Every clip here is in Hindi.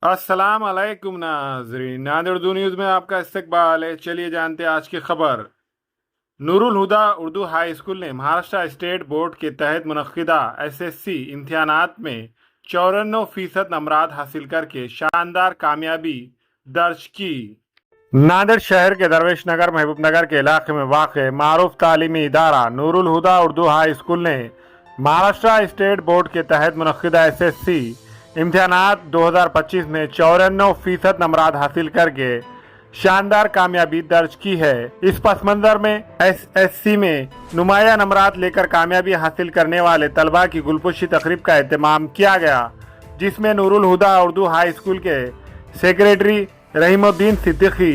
अस्सलाम अलैकुम नाजरीन, नादिर उर्दू न्यूज़ में आपका इस्तकबाल है। चलिए जानते हैं आज की खबर। नूरुल हुदा उर्दू हाई स्कूल ने महाराष्ट्र स्टेट बोर्ड के तहत मुनक्किदा एसएससी इम्तिहानात में 94% नंबरात हासिल करके शानदार कामयाबी दर्ज की। नादिर शहर के दरवेश नगर महबूब नगर के इलाके में वाक़ मारूफ तालीमी इदारा नूरुल हुदा उर्दू हाई स्कूल ने महाराष्ट्र स्टेट बोर्ड के तहत मुनक्किदा एसएससी इम्तिहानात 2025 में 94% नंबरात हासिल करके शानदार कामयाबी दर्ज की है। इस पस मंजर में एसएससी में नुमाया नंबरात लेकर कामयाबी हासिल करने वाले तलबा की गुलपुशी तकरीब का एहतमाम किया गया, जिसमें नूरुल हुदा उर्दू हाई स्कूल के secretary Rahimuddin Siddiqui,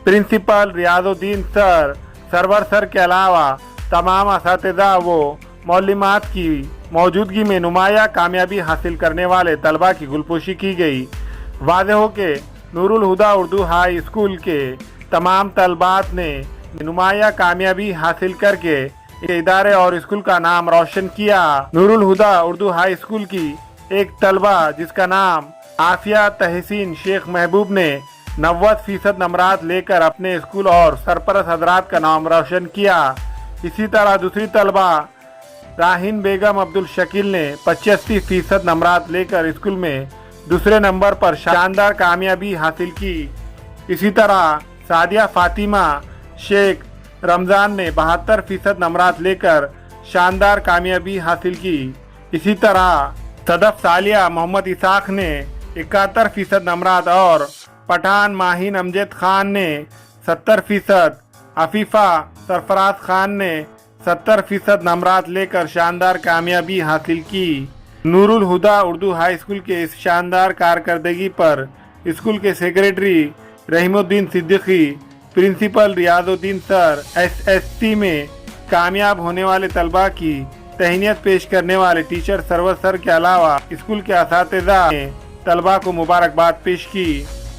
principal Riyazuddin sir, Sarwar sir के अलावा तमाम असातिज़ा व मौलिमात की मौजूदगी में नुमाया कामयाबी हासिल करने वाले तलबा की गुलपोशी की गई। वाज़ेह हो के नूरुल हुदा उर्दू हाई स्कूल के तमाम तलबात ने नुमाया कामयाबी हासिल करके इदारे और स्कूल का नाम रोशन किया। नूरुल हुदा उर्दू हाई स्कूल की एक तलबा जिसका नाम आसिया तहसीन शेख महबूब ने 90% नंबरात लेकर अपने स्कूल और सरपरस्त हजरात का नाम रोशन किया। इसी तरह दूसरी तलबा राहीन बेगम अब्दुल शकील ने 85% नंबरात लेकर स्कूल में दूसरे नंबर पर शानदार कामयाबी हासिल की। इसी तरह सादिया फातिमा शेख रमज़ान ने 72% नंबरात लेकर शानदार कामयाबी हासिल की। इसी तरह सदफ सालिया मोहम्मद इसाक ने 71% नंबरात और पठान माहीन अमजद खान ने 70%, अफीफ़ा सरफराज खान ने 70% नंबरात लेकर शानदार कामयाबी हासिल की। नूरुल हुदा उर्दू हाई स्कूल के इस शानदार कारकर्दगी पर स्कूल के secretary Rahimuddin Siddiqui, principal Riyazuddin sir, SSC में कामयाब होने वाले तलबा की तहनीत पेश करने वाले टीचर सरवर सर के अलावा स्कूल के असातिज़ा ने तलबा को मुबारकबाद पेश की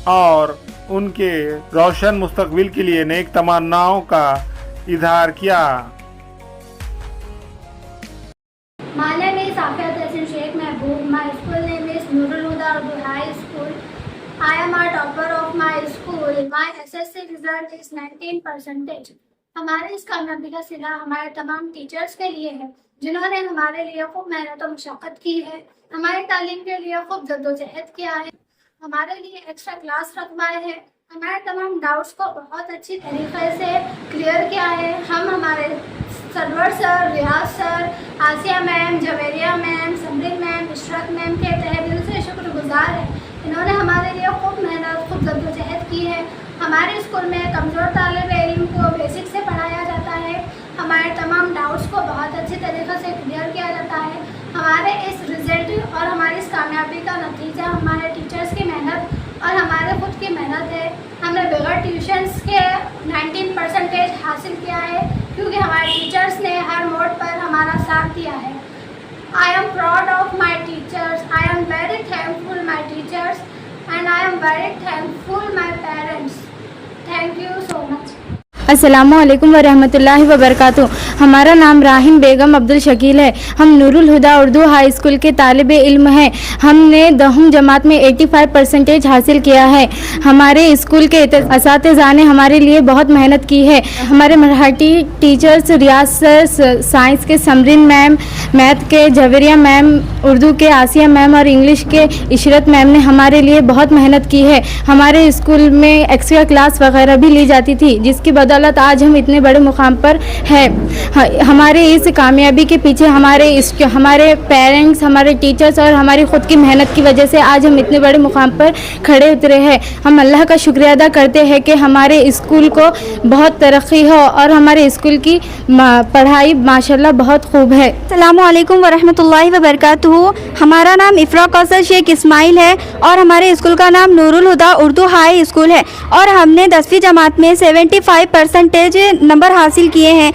और उनके रोशन मुस्तकबिल के लिए नेक तमन्नाओं का इजहार किया। My name is Afia Tahsin Sheikh Mehboob. My school name is Nurul Huda Urdu High School. I am a topper of my school. My SSC result is 19%. हमारे इस कामयाबी का सिला हमारे तमाम टीचर्स के लिए है, जिन्होंने हमारे लिए खूब मेहनत और मशक्क़त की है, हमारी तालीम के लिए खूब जद्दोजहद किया है, हमारे लिए एक्स्ट्रा क्लास रखवाए हैं, हमारे तमाम डाउट्स को बहुत अच्छी तरीके से क्लियर किया है। हम हमारे Sarwar sir, Riyaz sir, Asiya ma'am, Javeria ma'am, Samreen ma'am, Ishrat ma'am के तहे दिल से शुक्रगुजार है। इन्होंने हमारे लिए खूब मेहनत, खूब जद्दोजहद की है। हमारे स्कूल में कमज़ोर तालिब इल्म को बेसिक से पढ़ाया जाता है, हमारे तमाम डाउट्स को बहुत अच्छी तरीके से क्लियर किया जाता है। हमारे इस रिज़ल्ट और हमारी इस कामयाबी का नतीजा हमारे टीचर्स की मेहनत और हमारे खुद की मेहनत है। हमने बगैर ट्यूशन्स के 19% हासिल किया है, क्योंकि हमारे टीचर्स ने हर मोड़ पर हमारा साथ दिया है। I am proud of my teachers, I am very thankful my teachers and I am very thankful my parents. Thank you so much. अस्सलामुअलैकुम वरहमतुल्लाहि वबरकातुहू। हमारा नाम राहीन बेगम अब्दुल शकील है। हम नूरुल हुदा उर्दू हाई स्कूल के तालिब इल्म हैं। हमने 10वीं जमात में 85% हासिल किया है। हमारे स्कूल के असातिज़ा ने हमारे लिए बहुत मेहनत की है। हमारे मराठी टीचर्स रियाज सर, साइंस के समरीन मैम, मैथ के जवेरिया मैम, उर्दू के आसिया मैम और इंग्लिश के इशरत मैम ने हमारे लिए बहुत मेहनत की है। हमारे स्कूल में एक्स्ट्रा क्लास वगैरह भी ली जाती थी, जिसकी बदौलत आज हम इतने बड़े मुकाम पर हैं। हमारे इस कामयाबी के पीछे हमारे पेरेंट्स, हमारे टीचर्स और हमारी ख़ुद की मेहनत की वजह से आज हम इतने बड़े मुकाम पर खड़े उतरे हैं। हम अल्लाह का शुक्रिया अदा करते हैं कि हमारे स्कूल को बहुत तरक्की हो और हमारे स्कूल की पढ़ाई माशाल्लाह बहुत खूब है। अस्सलामुअलैकुम वरहमतुल्लाहि वबरकातुहू। हमारा नाम इफ़रा कौसर शेख इस्माइल है और हमारे स्कूल का नाम नूरुल हुदा उर्दू हाई स्कूल है और हमने 10वीं जमात में 75% नंबर हासिल किए हैं।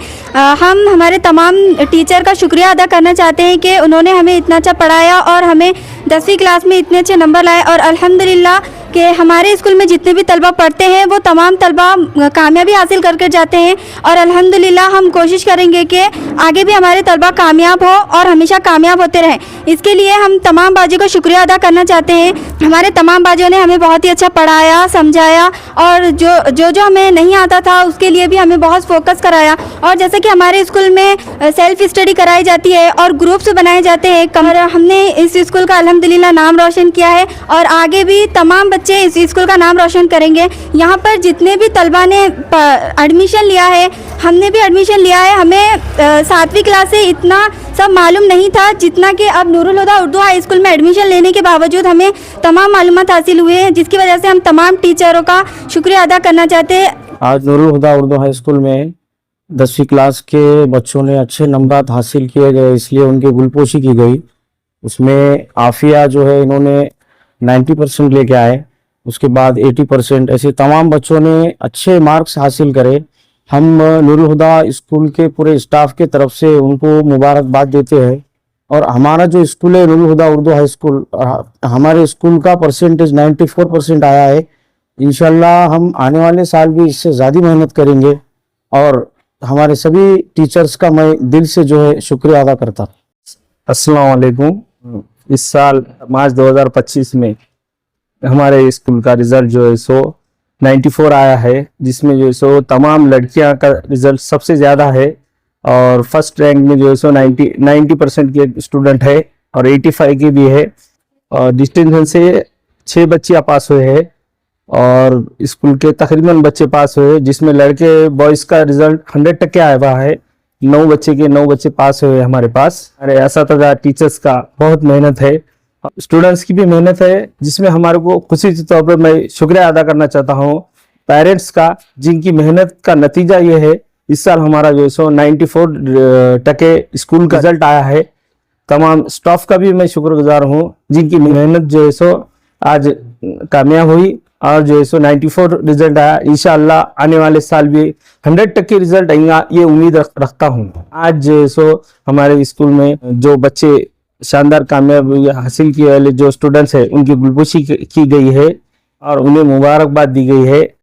हम हमारे तमाम टीचर का शुक्रिया अदा करना चाहते हैं कि उन्होंने हमें इतना अच्छा पढ़ाया और हमें 10वीं क्लास में इतने अच्छे नंबर लाए और अल्हम्दुलिल्लाह कि हमारे स्कूल में जितने भी तलबा पढ़ते हैं वो तमाम तलबा कामयाबी हासिल करके जाते हैं और अल्हम्दुलिल्लाह हम कोशिश करेंगे कि आगे भी हमारे तलबा कामयाब हो और हमेशा कामयाब होते रहें। इसके लिए हम तमाम बाजियों का शुक्रिया अदा करना चाहते हैं। हमारे तमाम बाजियों ने हमें बहुत ही अच्छा पढ़ाया, समझाया और जो हमें नहीं आता था उसके लिए भी हमें बहुत फोकस कराया। और जैसे कि हमारे स्कूल में सेल्फ स्टडी कराई जाती है और ग्रुप्स बनाए जाते हैं, कमरा हमने इस स्कूल का अल्हम्दुलिल्लाह नाम रोशन किया है और आगे भी तमाम बच्चे इस स्कूल का नाम रोशन करेंगे। यहाँ पर जितने भी तलबा ने एडमिशन लिया है, हमने भी एडमिशन लिया है। हमें 7वीं क्लास से इतना सब मालूम नहीं था जितना कि अब नूरुल हुदा उर्दू हाई स्कूल में एडमिशन लेने के बावजूद हमें तमाम मालूमात हासिल हुए हैं, जिसकी वजह से हम तमाम टीचरों का शुक्रिया अदा करना चाहते हैं। आज नूरुल हुदा उर्दू हाई स्कूल में 10वीं क्लास के बच्चों ने अच्छे नंबर हासिल किए गए, इसलिए उनकी गुलपोशी की गई। उसमें आफिया जो है इन्होंने 90% लेके आए, उसके बाद 80%, ऐसे तमाम बच्चों ने अच्छे मार्क्स हासिल करे। हम नूरुल हुदा स्कूल के पूरे स्टाफ के तरफ से उनको मुबारकबाद देते हैं। और हमारा जो स्कूल है नूरुल हुदा उर्दू हाई स्कूल, हमारे स्कूल का परसेंटेज 94% आया है। इंशाल्लाह हम आने वाले साल भी इससे ज़्यादा मेहनत करेंगे और हमारे सभी टीचर्स का मैं दिल से जो है शुक्रिया अदा करता हूँ। अस्सलाम वालेकुम। इस साल मार्च 2025 में हमारे स्कूल का रिजल्ट जो है सो 94 आया है, जिसमें जो है सो तमाम लड़कियां का रिजल्ट सबसे ज़्यादा है और फर्स्ट रैंक में जो है सो 90% के स्टूडेंट है और 85 के भी है। और डिस्टिंक्शन से 6 बच्चियाँ पास हुए हैं और स्कूल के तकरीबन बच्चे पास हुए, जिसमें लड़के बॉयज़ का रिजल्ट 100% आया हुआ है। 9 बच्चे पास हुए हमारे पास। अरे असातिज़ा टीचर्स का बहुत मेहनत है, स्टूडेंट्स की भी मेहनत है, जिसमें हमारे को खुशी के तौर पर मैं शुक्रिया अदा करना चाहता हूँ पेरेंट्स का, जिनकी मेहनत का नतीजा ये है इस साल हमारा जो है सो 94% स्कूल का रिजल्ट आया है। तमाम स्टाफ का भी मैं शुक्रगुजार हूँ, जिनकी मेहनत जो है सो आज कामयाब हुई और जो है सो 94 रिजल्ट आया। इंशाअल्लाह आने वाले साल भी 100% रिजल्ट आएगा, ये उम्मीद रखता हूँ। आज जो है सो हमारे स्कूल में जो बच्चे शानदार कामयाबी हासिल किए वाले जो स्टूडेंट्स हैं उनकी गुलपोशी की गई है और उन्हें मुबारकबाद दी गई है।